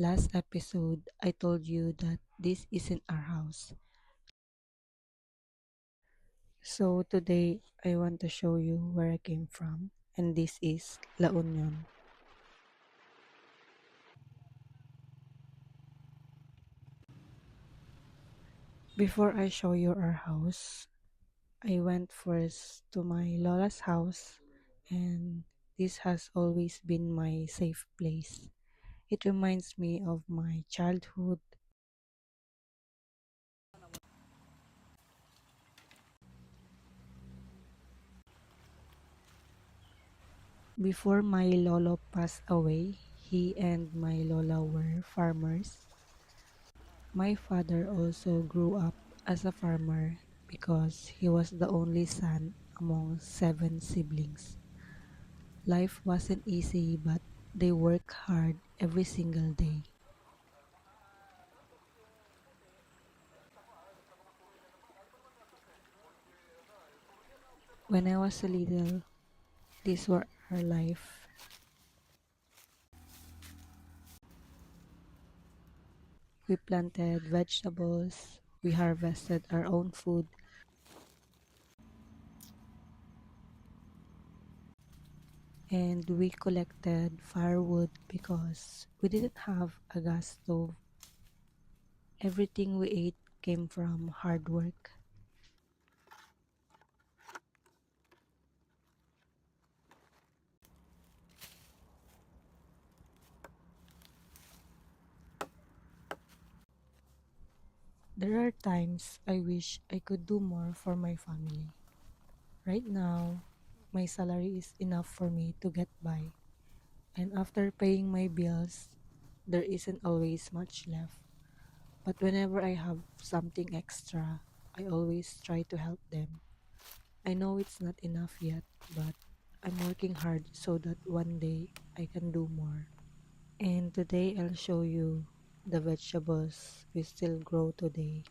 Last episode, I told you that this isn't our house. So today, I want to show you where I came from, and this is La Union. Before I show you our house, I went first to my Lola's house, and this has always been my safe place. It reminds me of my childhood. Before my lolo passed away, he and my lola were farmers. My father also grew up as a farmer because he was the only son among seven siblings. Life wasn't easy, but they worked hard every single day. When I was a little, these were our life. We planted vegetables, we harvested our own food, and we collected firewood because we didn't have a gas stove. Everything we ate came from hard work. There are times I wish I could do more for my family. Right now, my salary is enough for me to get by, and after paying my bills, there isn't always much left. But whenever I have something extra, I always try to help them. I know it's not enough yet, but I'm working hard so that one day I can do more. And today I'll show you the vegetables we still grow today.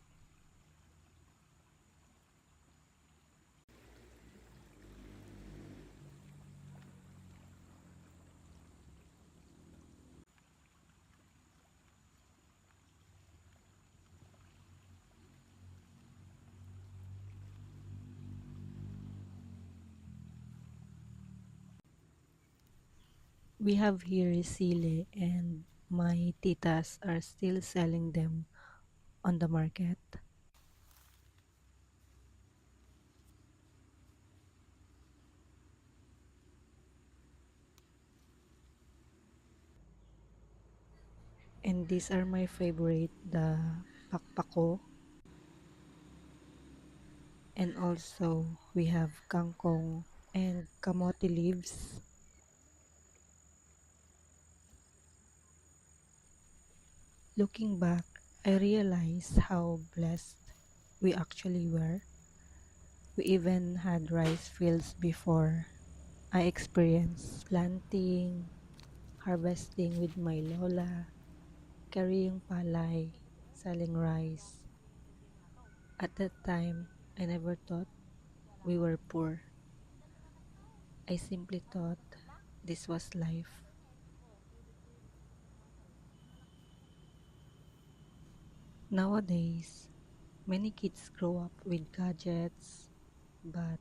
We have here sile and my titas are still selling them on the market. And these are my favorite, the pakpako. And also we have kangkong and kamote leaves. Looking back, I realize how blessed we actually were. We even had rice fields before. I experienced planting, harvesting with my lola, carrying palay, selling rice. At that time, I never thought we were poor. I simply thought this was life. Nowadays, many kids grow up with gadgets, but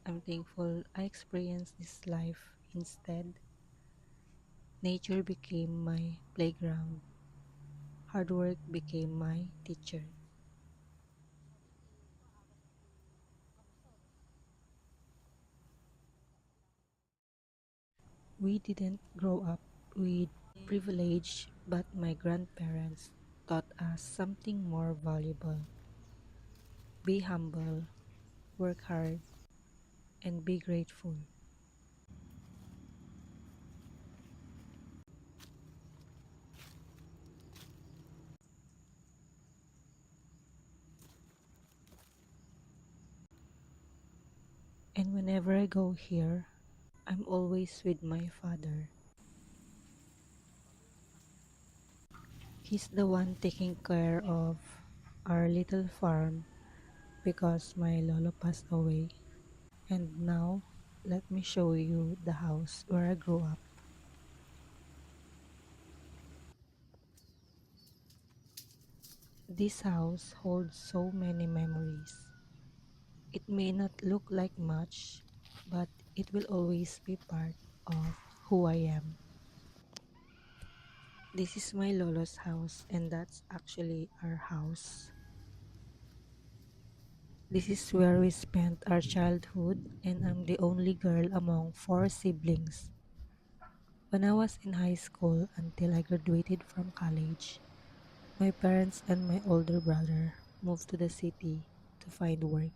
I'm thankful I experienced this life instead. Nature became my playground. Hard work became my teacher. We didn't grow up with privilege, but my grandparents taught us something more valuable. Be humble, work hard, and be grateful. And whenever I go here, I'm always with my father. He's the one taking care of our little farm because my lolo passed away. And now, let me show you the house where I grew up. This house holds so many memories. It may not look like much, but it will always be part of who I am. This is my lolo's house, and that's actually our house. This is where we spent our childhood, and I'm the only girl among four siblings. When I was in high school until I graduated from college, my parents and my older brother moved to the city to find work.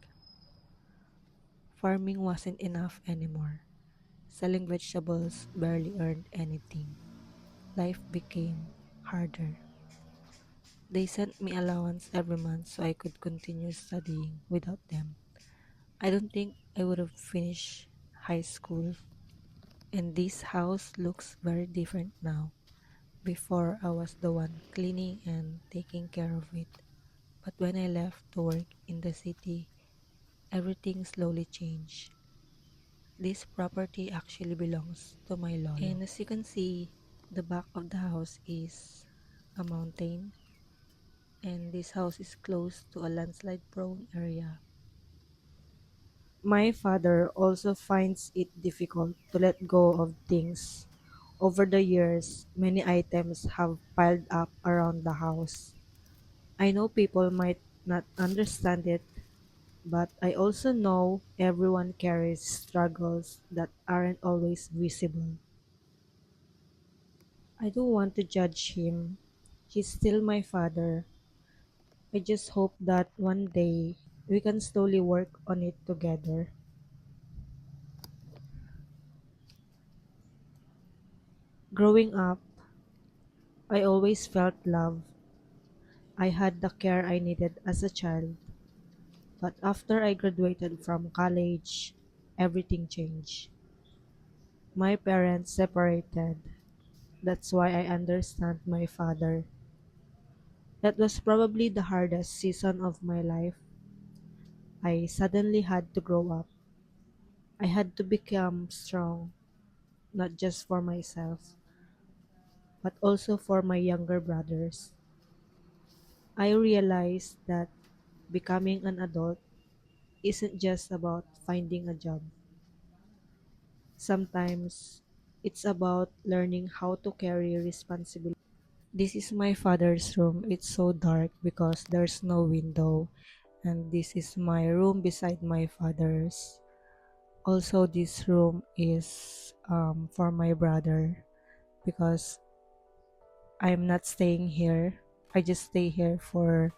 Farming wasn't enough anymore. Selling vegetables barely earned anything. Life became harder. They sent me allowance every month so I could continue studying without them. I don't think I would have finished high school. And this house looks very different now. Before, I was the one cleaning and taking care of it. But when I left to work in the city, everything slowly changed. This property actually belongs to my lolo. And as you can see, the back of the house is a mountain, and this house is close to a landslide prone area. My father also finds it difficult to let go of things. Over the years, many items have piled up around the house. I know people might not understand it, but I also know everyone carries struggles that aren't always visible. I don't want to judge him. He's still my father. I just hope that one day we can slowly work on it together. Growing up, I always felt love. I had the care I needed as a child. But after I graduated from college, everything changed. My parents separated. That's why I understand my father. That was probably the hardest season of my life. I suddenly had to grow up. I had to become strong, not just for myself, but also for my younger brothers. I realized that becoming an adult isn't just about finding a job. Sometimes it's about learning how to carry responsibility. This is my father's room. It's so dark because there's no window. And this is my room beside my father's. Also, this room is for my brother because I'm not staying here. I just stay here for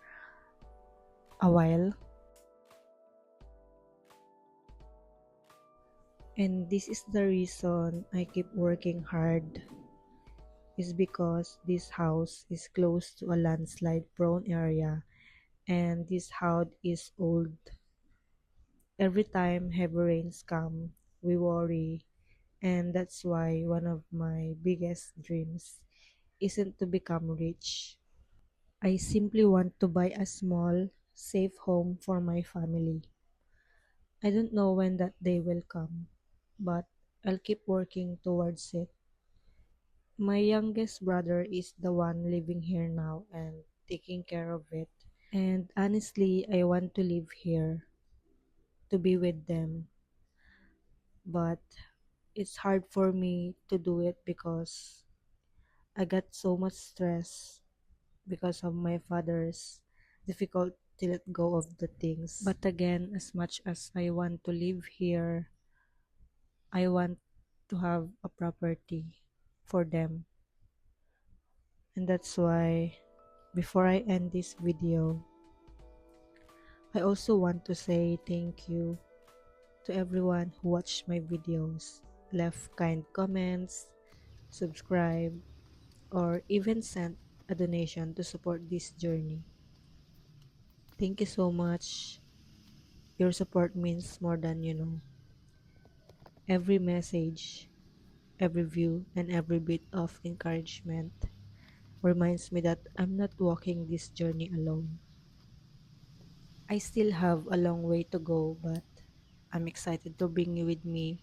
a while. And this is the reason I keep working hard is because this house is close to a landslide prone area and this house is old. Every time heavy rains come, we worry, and that's why one of my biggest dreams isn't to become rich. I simply want to buy a small, safe home for my family. I don't know when that day will come, but I'll keep working towards it. My youngest brother is the one living here now and taking care of it. And honestly, I want to live here, to be with them. But it's hard for me to do it because I got so much stress because of my father's difficult to let go of the things. But again, as much as I want to live here, I want to have a property for them. And that's why before I end this video, I also want to say thank you to everyone who watched my videos, left kind comments, subscribe, or even sent a donation to support this journey. Thank you so much. Your support means more than you know. Every message, every view, and every bit of encouragement reminds me that I'm not walking this journey alone. I still have a long way to go, but I'm excited to bring you with me,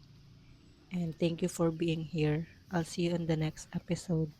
and thank you for being here. I'll see you in the next episode.